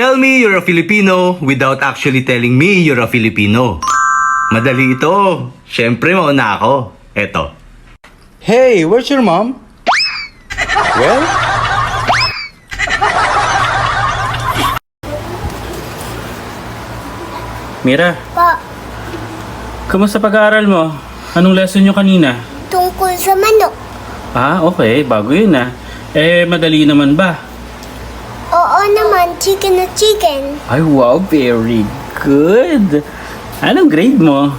Tell me you're a Filipino without actually telling me you're a Filipino. Madali ito. Siyempre, mauna ako. Eto. Hey, where's your mom? Well, Mira, Pa, kamusta pag-aaral mo? Anong lesson nyo kanina? tungkol sa manok. Ah, okay. Bago yun ah. Madali naman ba? Oo naman, chicken na chicken. Ay, wow. Very good. Anong grade mo?